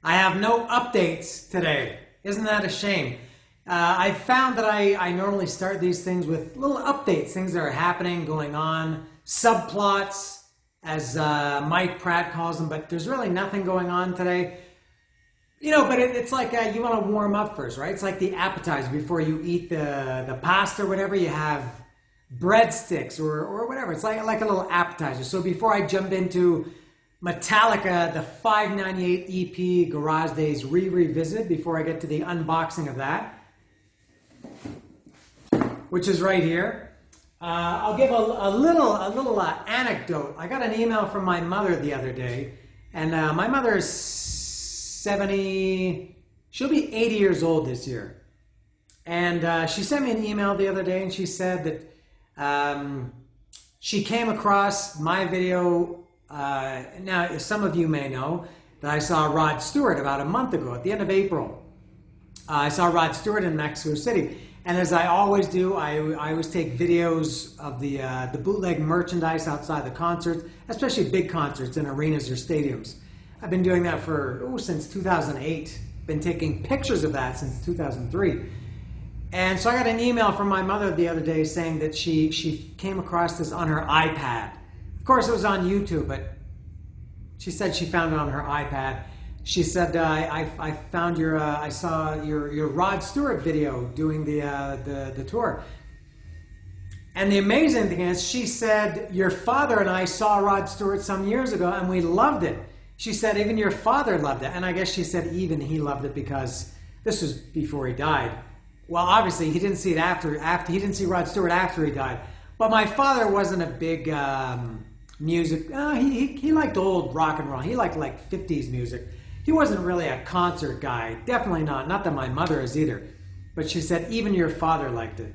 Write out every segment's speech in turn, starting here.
I have no updates today. Isn't that a shame? I found that I normally start these things with little updates, things that are happening, going on, subplots, as Mike Pratt calls them, but there's really nothing going on today. You know, but it's like you want to warm up first, right? It's like the appetizer before you eat the pasta or whatever. You have breadsticks or whatever. It's like a little appetizer. So before I jump into Metallica, the 598 EP Garage Days Re-Revisited, before I get to the unboxing of that, which is right here, I'll give a little anecdote. I got an email from my mother the other day, and my mother is 70, she'll be 80 years old this year. And she sent me an email the other day, and she said that she came across my video. Now, some of you may know that I saw Rod Stewart about a month ago, at the end of April. I saw Rod Stewart in Mexico City. And as I always do, I always take videos of the bootleg merchandise outside the concerts, especially big concerts in arenas or stadiums. I've been doing that since 2008. Been taking pictures of that since 2003. And so I got an email from my mother the other day saying that she came across this on her iPad. Of course, it was on YouTube, but she said she found it on her iPad. She said, I found I saw your Rod Stewart video doing the tour. And the amazing thing is, she said, your father and I saw Rod Stewart some years ago and we loved it. She said, even your father loved it. And I guess she said even he loved it because this was before he died. Well, obviously he didn't see it after he didn't see Rod Stewart after he died. But my father wasn't a big music. He liked old rock and roll. He liked like 50s music. He wasn't really a concert guy. Definitely not. Not that my mother is either. But she said, even your father liked it.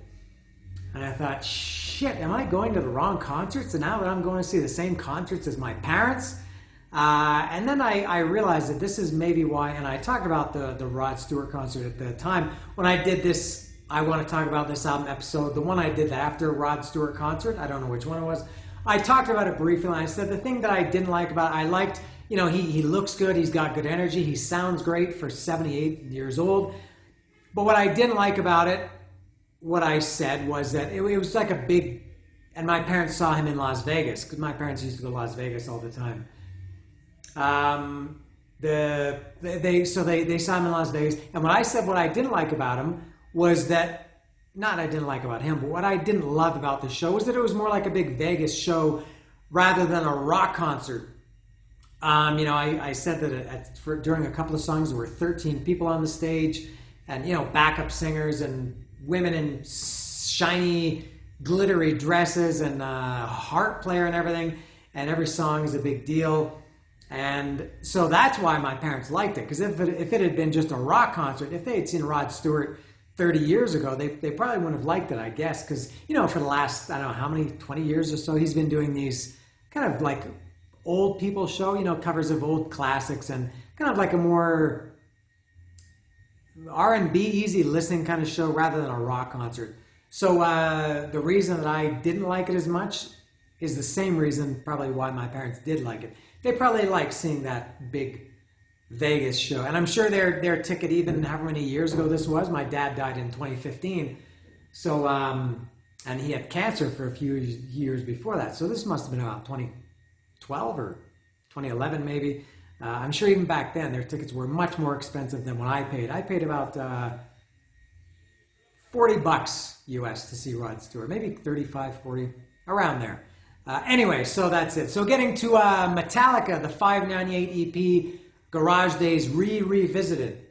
And I thought, shit, am I going to the wrong concerts? And now that I'm going to see the same concerts as my parents? And then I realized that this is maybe why, and I talked about the Rod Stewart concert at the time. When I did this, I want to talk about this album episode, the one I did after Rod Stewart concert, I don't know which one it was. I talked about it briefly, and I said the thing that I didn't like about it, I liked, you know, he looks good, he's got good energy, he sounds great for 78 years old. But what I didn't like about it, what I said was that it was like a big, and my parents saw him in Las Vegas, because my parents used to go to Las Vegas all the time. They saw him in Las Vegas, and what I said what I didn't like about him was that, not I didn't like about him, but what I didn't love about the show was that it was more like a big Vegas show rather than a rock concert. You know, I said that during a couple of songs there were 13 people on the stage, and you know, backup singers and women in shiny, glittery dresses and a harp player and everything, and every song is a big deal. And so that's why my parents liked it, because if it had been just a rock concert, if they had seen Rod Stewart 30 years ago, they probably wouldn't have liked it, I guess, because, you know, for the last, I don't know how many, 20 years or so, he's been doing these kind of like old people show, you know, covers of old classics, and kind of like a more R&B, easy listening kind of show rather than a rock concert. So the reason that I didn't like it as much is the same reason probably why my parents did like it. They probably liked seeing that big Vegas show. And I'm sure their ticket, even however many years ago this was, my dad died in 2015. So, and he had cancer for a few years before that. So this must have been about 2012 or 2011 maybe. I'm sure even back then their tickets were much more expensive than what I paid. I paid about $40 US to see Rod Stewart, maybe 35, 40, around there. Anyway, so that's it. So getting to Metallica, the 598 EP Garage Days Re-Revisited.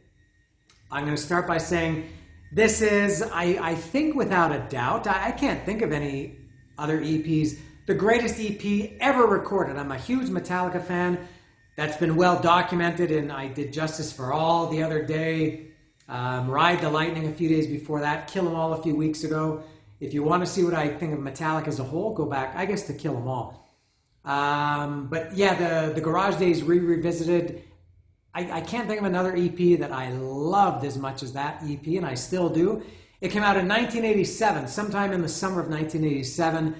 I'm going to start by saying this is, I think without a doubt, I can't think of any other EPs, the greatest EP ever recorded. I'm a huge Metallica fan. That's been well documented, and I did Justice for All the other day, Ride the Lightning a few days before that, Kill 'Em All a few weeks ago. If you want to see what I think of Metallica as a whole, go back, I guess, to Kill 'Em All. But yeah, the Garage Days Re-Revisited, I can't think of another EP that I loved as much as that EP, and I still do. It came out in 1987, sometime in the summer of 1987.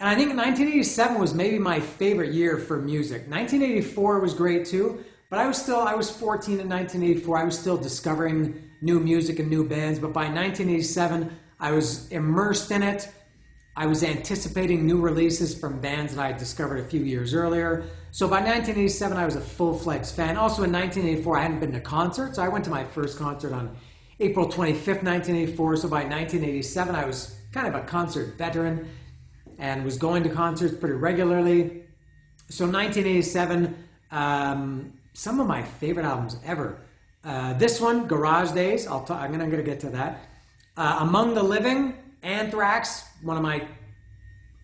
And I think 1987 was maybe my favorite year for music. 1984 was great too, But I was 14 in 1984. I was still discovering new music and new bands. But by 1987, I was immersed in it. I was anticipating new releases from bands that I had discovered a few years earlier. So by 1987, I was a full-fledged fan. Also in 1984, I hadn't been to concerts. I went to my first concert on April 25th, 1984. So by 1987, I was kind of a concert veteran and was going to concerts pretty regularly. So 1987, some of my favorite albums ever. This one, Garage Days. I'm going to get to that. Among the Living, Anthrax, one of my,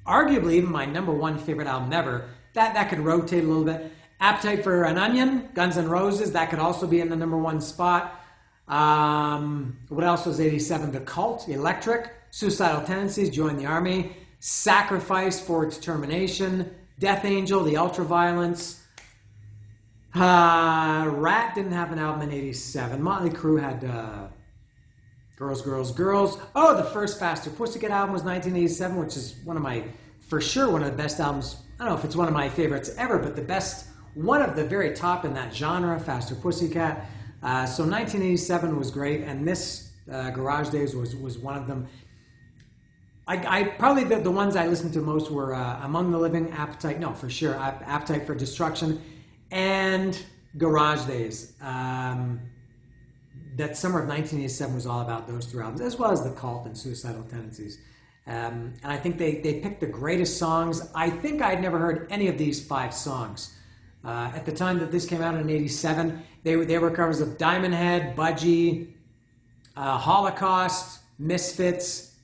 arguably even my #1 favorite album ever. That could rotate a little bit. Appetite for an Onion, Guns N' Roses. That could also be in the #1 spot. What else was 87? The Cult, Electric, Suicidal Tendencies, Join the Army, Sacrifice, Forward Determination, Death Angel, The Ultraviolence. Rat didn't have an album in 87. Motley Crue had Girls, Girls, Girls. Oh, the first Faster Pussycat album was 1987, which is for sure one of the best albums. I don't know if it's one of my favorites ever, but the best, one of the very top in that genre, Faster Pussycat. So 1987 was great, and this Garage Days was one of them. I probably the ones I listened to most were Among the Living, Appetite for Destruction, and Garage Days. That summer of 1987 was all about those 3 albums, as well as The Cult and Suicidal Tendencies. And I think they picked the greatest songs. I think I'd never heard any of these 5 songs. At the time that this came out in 87, they were covers of Diamond Head, Budgie, Holocaust, Misfits,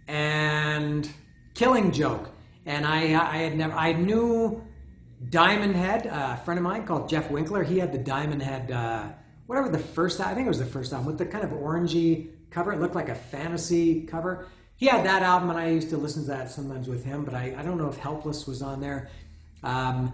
and Killing Joke. And I knew Diamond Head, a friend of mine called Jeff Winkler. He had the Diamond Head, whatever the first, I think it was the first album, with the kind of orangey cover. It looked like a fantasy cover. He had that album, and I used to listen to that sometimes with him, but I don't know if Helpless was on there.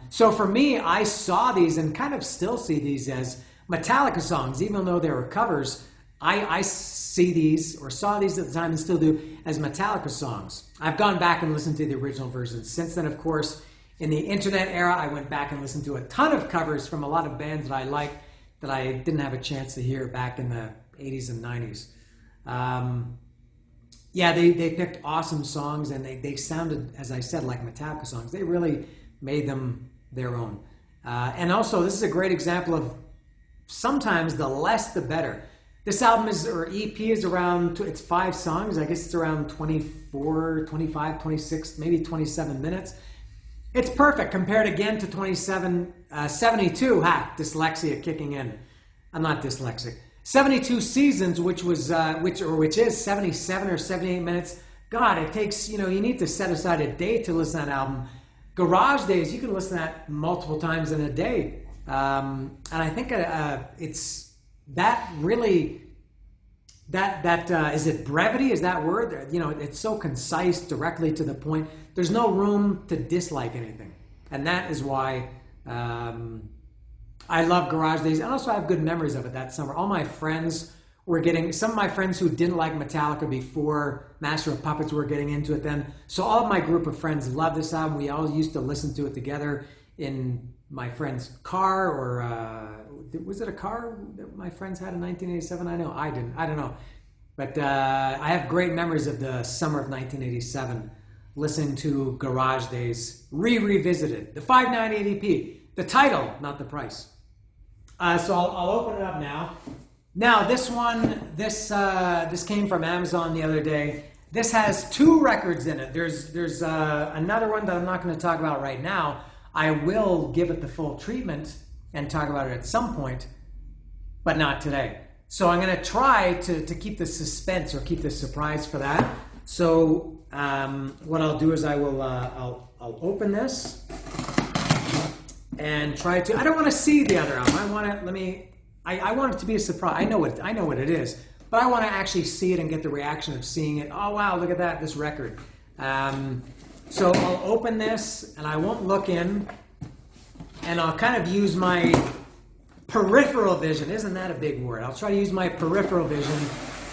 So for me, I saw these and kind of still see these as Metallica songs, even though they were covers. I see these, or saw these at the time and still do, as Metallica songs. I've gone back and listened to the original versions. Since then, of course, in the internet era, I went back and listened to a ton of covers from a lot of bands that I liked that I didn't have a chance to hear back in the 80s and 90s. They picked awesome songs, and they sounded, as I said, like Metallica songs. They really made them their own. And also, this is a great example of sometimes the less the better. This album or EP is around, it's 5 songs. I guess it's around 24, 25, 26, maybe 27 minutes. It's perfect compared again to 72, dyslexia kicking in. I'm not dyslexic. 72 Seasons, which is 77 or 78 minutes. God, it takes, you need to set aside a day to listen to that album. Garage Days, you can listen to that multiple times in a day. And I think it's that really, is it brevity? Is that word? It's so concise, directly to the point. There's no room to dislike anything. And that is why I love Garage Days. And also I have good memories of it that summer. All my friends were some of my friends who didn't like Metallica before Master of Puppets were getting into it then. So all of my group of friends loved this album. We all used to listen to it together in my friend's car, or was it a car that my friends had in 1987? I know I didn't. I don't know. But I have great memories of the summer of 1987 listening to Garage Days Re-Revisited, the 5.980p. The title, not the price. So I'll open it up now. Now this one, this came from Amazon the other day. This has 2 records in it. There's another one that I'm not going to talk about right now. I will give it the full treatment and talk about it at some point, but not today. So I'm going to try to keep the suspense or keep the surprise for that. So what I'll do is I'll open this and try to. I don't want to see the other album. I want it to be a surprise. I know what it is, but I want to actually see it and get the reaction of seeing it. Oh wow, look at that! This record. So I'll open this and I won't look in, and I'll kind of use my peripheral vision. Isn't that a big word? I'll try to use my peripheral vision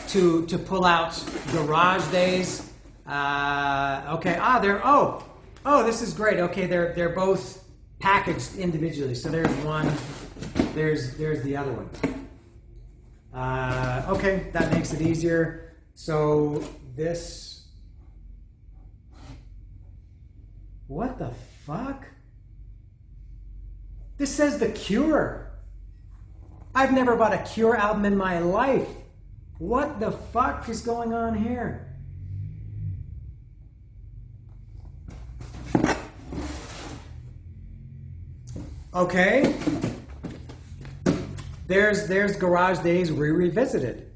to pull out Garage Days. Okay. This is great. Okay, they're both packaged individually. So there's one, there's the other one. Okay, that makes it easier. So this, what the fuck? This says The Cure. I've never bought a Cure album in my life. What the fuck is going on here? Okay. There's Garage Days Re-Revisited.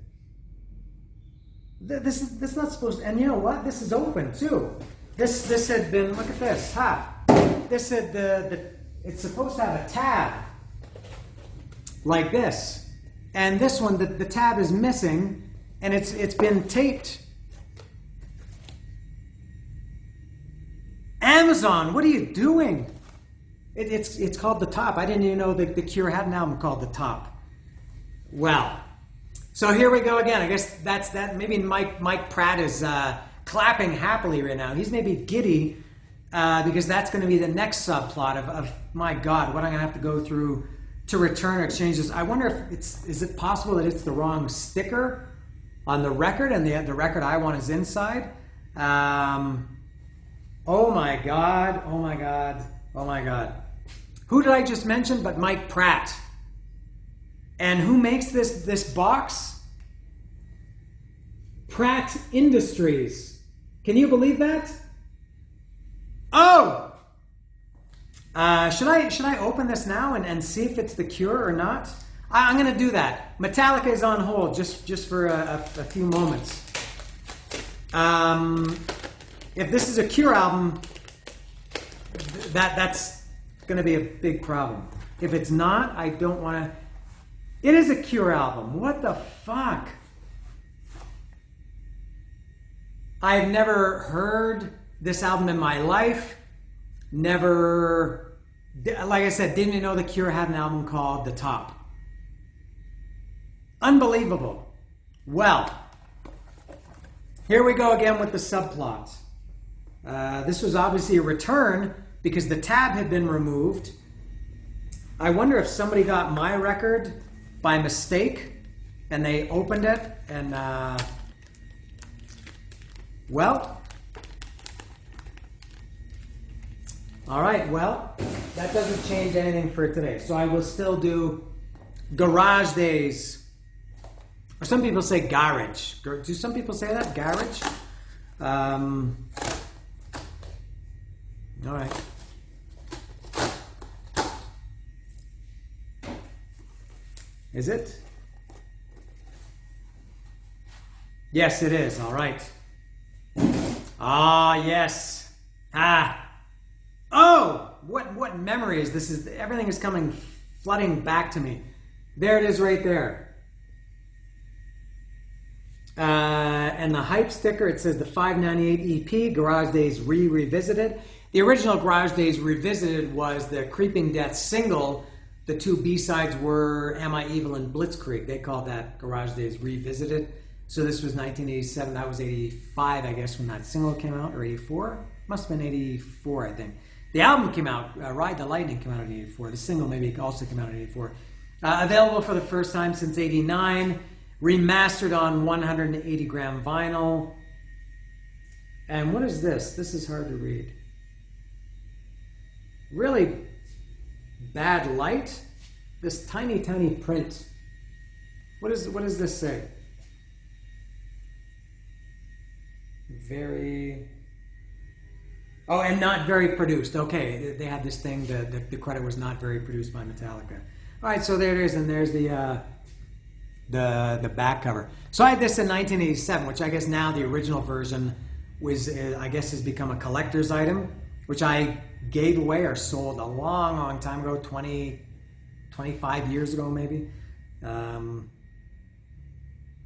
This is not supposed to, and you know what? This is open too. This had been, look at this, This had it's supposed to have a tab like this. And this one, the tab is missing, and it's been taped. Amazon, what are you doing? It's called The Top. I didn't even know that The Cure had an album called The Top. Well, so here we go again. I guess that's that. Maybe Mike Pratt is clapping happily right now. He's maybe giddy because that's going to be the next subplot of my God, what I'm going to have to go through to return or exchange this. I wonder if is it possible that it's the wrong sticker on the record and the record I want is inside? Oh my God, oh my God, oh my God. Who did I just mention but Mike Pratt? And who makes this box? Pratt Industries. Can you believe that? Oh! Should I open this now and see if it's The Cure or not? I'm going to do that. Metallica is on hold just for a few moments. If this is a Cure album, that's going to be a big problem. If it's not, I don't want to... It is a Cure album. What the fuck? I've never heard this album in my life. Never, like I said, didn't even know The Cure had an album called The Top. Unbelievable. Well, here we go again with the subplot. This was obviously a return because the tab had been removed. I wonder if somebody got my record by mistake and they opened it and, well, all right, well, that doesn't change anything for today. So I will still do Garage Days. Or some people say garage. Do some people say that? Garage? All right. Is it? Yes, it is. All right. Ah, yes. Ah. Oh, what memory is this? Everything is coming flooding back to me. There it is right there. And the hype sticker, it says the 598 EP, Garage Days Re-Revisited. The original Garage Days Revisited was the Creeping Death single. The two B-sides were Am I Evil and Blitzkrieg. They called that Garage Days Revisited. So this was 1987. That was 85, I guess, when that single came out, or 84? Must have been 84, I think. The album came out, Ride the Lightning came out in 84. The single maybe also came out in 84. Available for the first time since 89. Remastered on 180 gram vinyl. And what is this? This is hard to read. Really bad light. This tiny, tiny print. What does this say? Very... Oh, and not very produced. Okay, they had this thing, the credit was not very produced by Metallica. All right, so there it is, and there's the back cover. So I had this in 1987, which I guess now the original version was, I guess, has become a collector's item, which I gave away or sold a long, long time ago, 25 years ago maybe.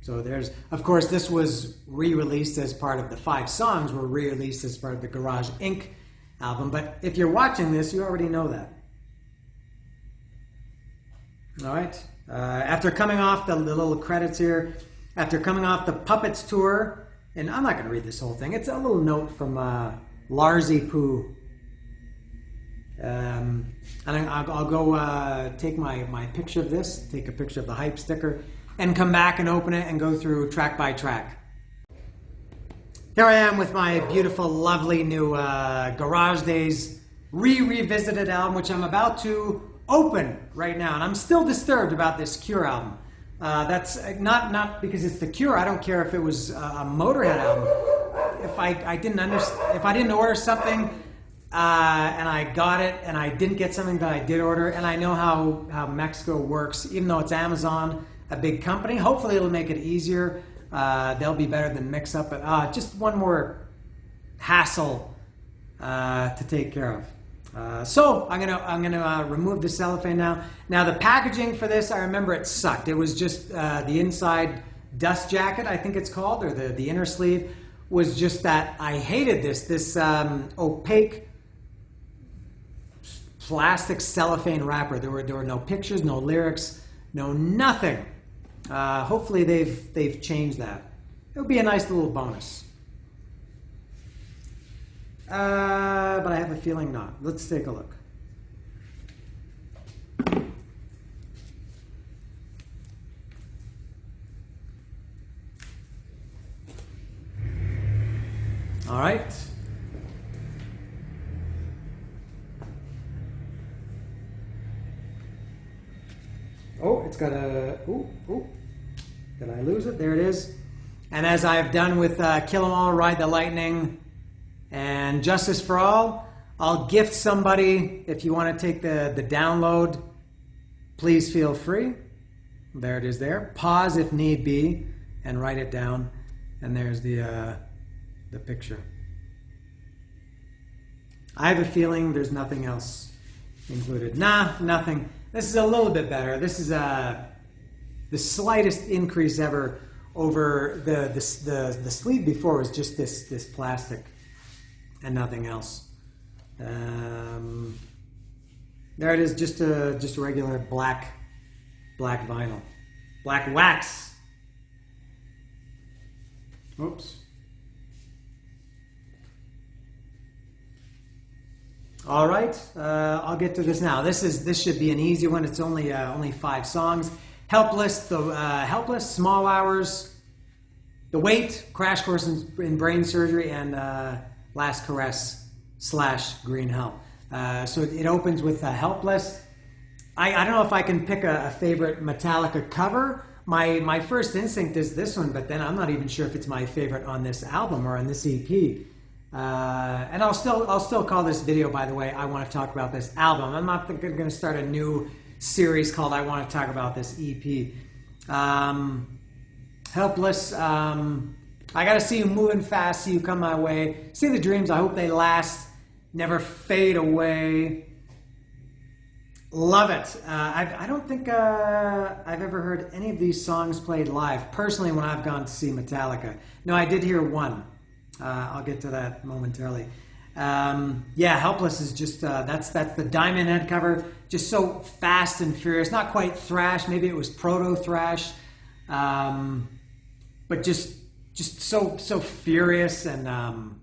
So there's, of course, this was re-released as part of the 5 songs were re-released as part of the Garage Inc. album. But if you're watching this, you already know that. All right. After coming off the little credits here, after coming off the Puppets tour, and I'm not going to read this whole thing. It's a little note from Larsy Poo. And I'll go take my picture of this, take a picture of the hype sticker, and come back and open it and go through track by track. Here I am with my beautiful, lovely new Garage Days Re-Revisited album, which I'm about to open right now. And I'm still disturbed about this Cure album. That's not because it's the Cure. I don't care if it was a Motorhead album. If I didn't order something and I got it, and I didn't get something that I did order, and I know how Mexico works, even though it's Amazon, a big company. Hopefully it'll make it easier. They'll be better than Mix Up, but just one more hassle to take care of. So I'm gonna remove the cellophane now. Now the packaging for this, I remember it sucked. It was just the inside dust jacket, I think it's called, or the inner sleeve was just that. I hated this opaque plastic cellophane wrapper. There were no pictures, no lyrics, no nothing. Hopefully they've changed that. It would be a nice little bonus. But I have a feeling not. Let's take a look. All right. Oh, it's got a, did I lose it? There it is. And as I've done with Kill 'Em All, Ride the Lightning, and Justice for All, I'll gift somebody. If you want to take the download, please feel free. There it is there. Pause if need be and write it down. And there's the picture. I have a feeling there's nothing else included. Nah, nothing. This is a little bit better. This is the slightest increase ever over the sleeve before was just this plastic and nothing else. There it is, just a regular black vinyl, black wax. Oops. All right, I'll get to this now. This should be an easy one. It's only 5 songs. Helpless, Helpless, Small Hours, The Wait, Crash Course in Brain Surgery, and Last Caress / Green Hell. So it opens with Helpless. I don't know if I can pick a favorite Metallica cover. My first instinct is this one, but then I'm not even sure if it's my favorite on this album or on this EP. And I'll still call this video, by the way, I Want to Talk About This Album. I'm not going to start a new series called I Want to Talk About This EP. Helpless, I got to see you moving fast, see you come my way. See the dreams, I hope they last, never fade away. Love it. I don't think I've ever heard any of these songs played live, personally, when I've gone to see Metallica. No, I did hear one. I'll get to that momentarily. Yeah, Helpless is just, that's the Diamond Head cover. Just so fast and furious. Not quite thrash, maybe it was proto-thrash. But just so furious. And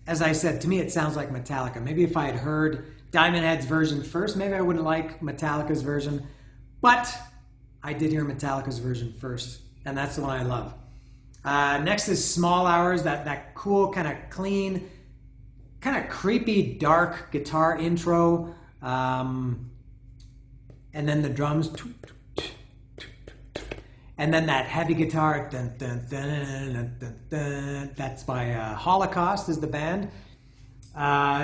as I said, to me it sounds like Metallica. Maybe if I had heard Diamond Head's version first, maybe I wouldn't like Metallica's version. But I did hear Metallica's version first, and that's the one I love. Next is Small Hours, that cool, kind of clean, kind of creepy, dark guitar intro. And then the drums. And then that heavy guitar. Dun, dun, dun, dun, dun, dun. That's by Holocaust is the band.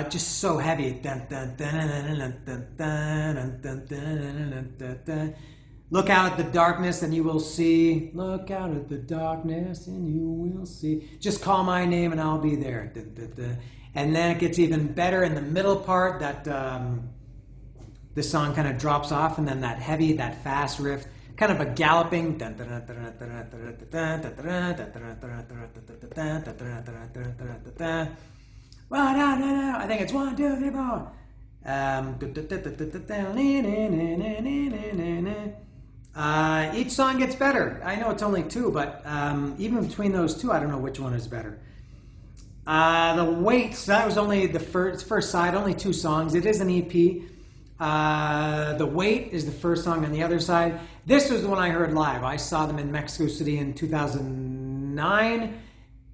Just so heavy. Dun, dun, dun, dun, dun, dun, dun, dun, dun, dun, dun. Look out at the darkness and you will see. Look out at the darkness and you will see. Just call my name and I'll be there. Dun, dun, dun. And then it gets even better in the middle part. That the song kind of drops off, and then that heavy, that fast riff, kind of a galloping. I think it's 1, 2, 3, 4. Each song gets better. I know it's only 2, but even between those 2, I don't know which one is better. The Wait, so that was only the first side, only 2 songs. It is an EP. The Wait is the first song on the other side. This was the one I heard live. I saw them in Mexico City in 2009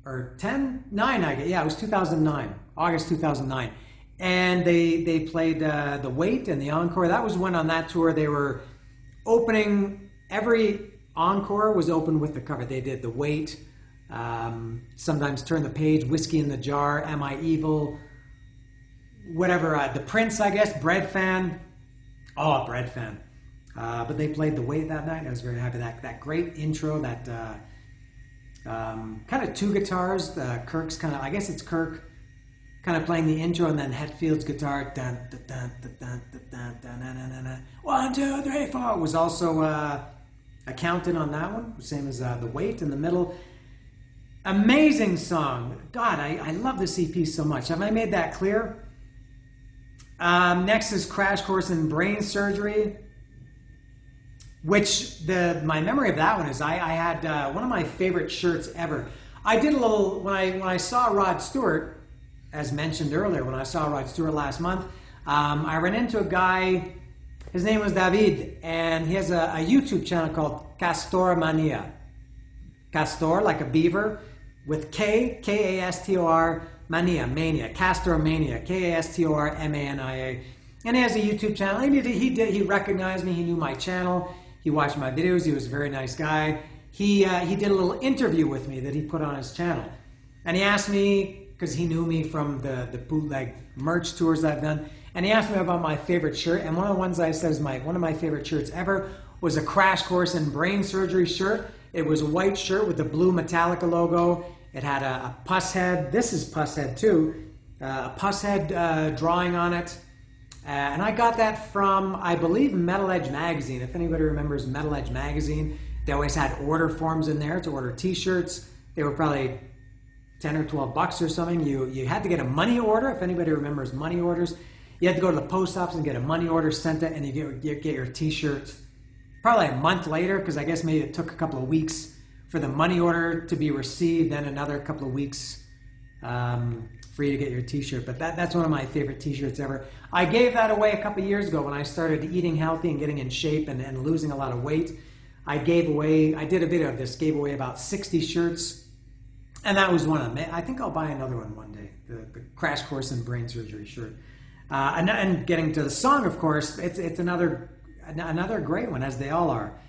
or 10? 9, I guess. Yeah, it was 2009, August 2009. And they played The Wait and the Encore. That was when on that tour they were opening, every encore was opened with the cover. They did The Wait, sometimes Turn the Page, Whiskey in the Jar, Am I Evil, whatever, The Prince, I guess, Bread Fan. Oh, Bread Fan. But they played The Wait that night. I was very happy. That great intro, that kind of 2 guitars. Kirk's kind of, I guess it's Kirk kind of playing the intro, and then Hetfield's guitar, dun, dun, dun, dun, dun, dun, dun, dun, dun, dun, 1, 2, 3, 4, was also accounted on that one, same as The Wait in the middle. Amazing song. God, I love this EP so much. Have I made that clear? Next is Crash Course in Brain Surgery, which my memory of that one is I had one of my favorite shirts ever. I did a little, when I saw Rod Stewart, as mentioned earlier, when I saw Rod Stewart last month, I ran into a guy, his name was David, and he has a YouTube channel called Castor Mania. Castor, like a beaver, with K-A-S-T-O-R, Mania, Castor Mania, K-A-S-T-O-R-M-A-N-I-A. And he has a YouTube channel. He recognized me, he knew my channel, he watched my videos, he was a very nice guy. He did a little interview with me that he put on his channel. And he asked me, because he knew me from the bootleg merch tours I've done, and he asked me about my favorite shirt, and one of the ones I said is one of my favorite shirts ever was a Crash Course in Brain Surgery shirt. It was a white shirt with the blue Metallica logo. It had a pus head. This is pus head too. A pus head drawing on it. And I got that from, I believe, Metal Edge magazine. If anybody remembers Metal Edge magazine, they always had order forms in there to order t-shirts. They were probably 10 or 12 bucks or something. You had to get a money order. If anybody remembers money orders, you had to go to the post office and get a money order sent it, and you get your t-shirt probably a month later, because I guess maybe it took a couple of weeks for the money order to be received, then another couple of weeks for you to get your t-shirt. But that's one of my favorite t-shirts ever. I gave that away a couple of years ago when I started eating healthy and getting in shape and losing a lot of weight. I did a video of this, gave away about 60 shirts, and that was one of them. I think I'll buy another one day, the Crash Course in Brain Surgery shirt. And getting to the song, of course, it's another great one, as they all are.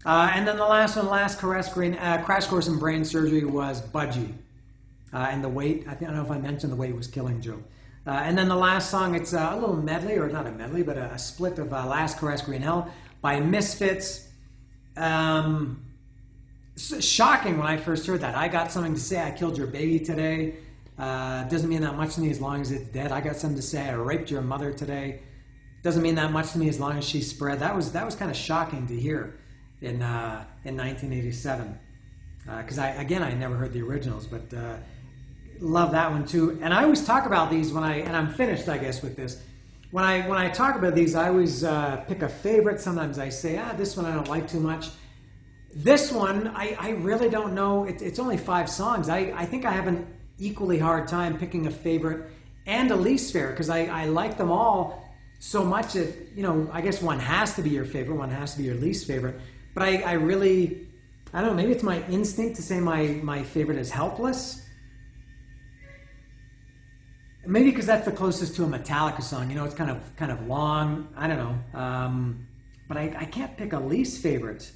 And then the last one, Crash Course in Brain Surgery, was Budgie. And The Wait, I don't know if I mentioned The Wait was Killing Joe. And then the last song, it's a little medley, or not a medley, but a split of Last Caress Green Hell by Misfits. Shocking when I first heard that. I got something to say, I killed your baby today. Doesn't mean that much to me as long as it's dead. I got something to say, I raped your mother today. Doesn't mean that much to me as long as she's spread. That was kind of shocking to hear in 1987. Because I never heard the originals, but love that one too. And I always talk about these and I'm finished, I guess, with this. When I talk about these, I always pick a favorite. Sometimes I say, this one I don't like too much. This one, I really don't know. It's only 5 songs. I think I have an equally hard time picking a favorite and a least favorite, because I like them all so much that, I guess one has to be your favorite, one has to be your least favorite. But I really, I don't know, maybe it's my instinct to say my favorite is Helpless. Maybe because that's the closest to a Metallica song. It's kind of long. I don't know. But I can't pick a least favorite.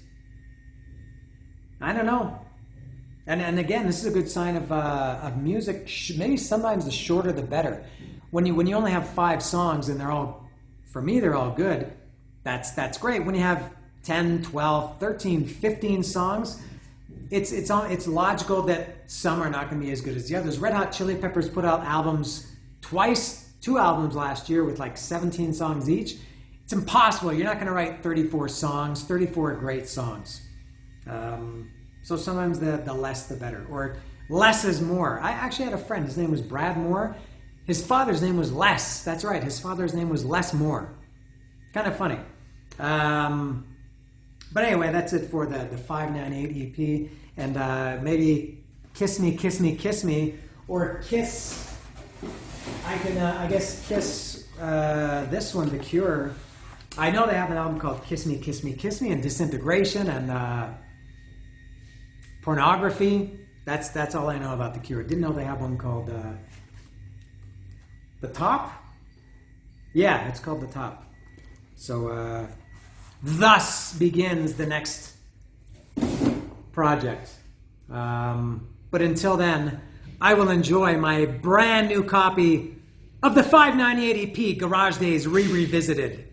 I don't know. And again, this is a good sign of music. Maybe sometimes the shorter the better. When you only have 5 songs and they're all, for me, they're all good, that's great. When you have 10, 12, 13, 15 songs, it's logical that some are not going to be as good as the others. Red Hot Chili Peppers put out albums twice, 2 albums last year with like 17 songs each. It's impossible. You're not going to write 34 songs, 34 great songs. So sometimes the less the better, or less is more. I actually had a friend, his name was Brad Moore. His father's name was Les. That's right, his father's name was Les Moore. Kind of funny. But anyway, that's it for the 598 EP. And maybe Kiss Me, Kiss Me, Kiss Me or Kiss. I can, I guess, Kiss this one, The Cure. I know they have an album called Kiss Me, Kiss Me, Kiss Me, and Disintegration, and Pornography. That's all I know about The Cure. Didn't know they have one called The Top. Yeah, it's called The Top. So thus begins the next project. But until then, I will enjoy my brand new copy of the 598 EP Garage Days Re-Revisited.